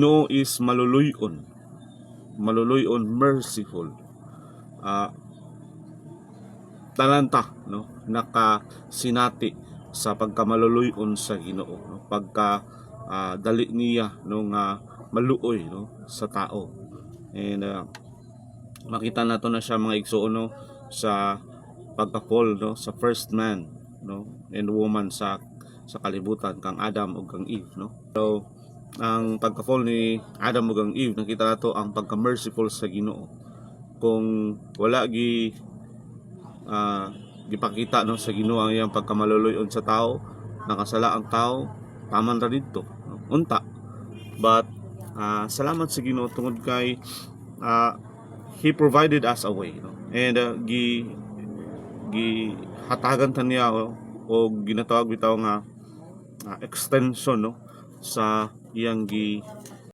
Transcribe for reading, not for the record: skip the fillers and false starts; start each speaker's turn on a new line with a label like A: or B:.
A: No is maluluyon, merciful. Talanta, no, nakasinati sa pagkamaluluyon sa Ginoo, no, pagka dali niya no nga maluoy no sa tao. And makita nato na siya mga igsoon no sa pagka-fall no sa first man no and woman sa kalibutan kang Adam ug kang Eve no. So ang pagka-fall ni Adam ug kang Eve, nakita nato ang pagka-merciful sa Ginoo. Kung wala gipakita no sa Ginoo ang iyang pagkamaluluyon sa tao, nakasala ang tao, taman ra didto no? Unta. But salamat sa Ginoo tungod kay He provided us a way no? And hatagan ta niya o ginatawag bitaw nga extension no sa iyang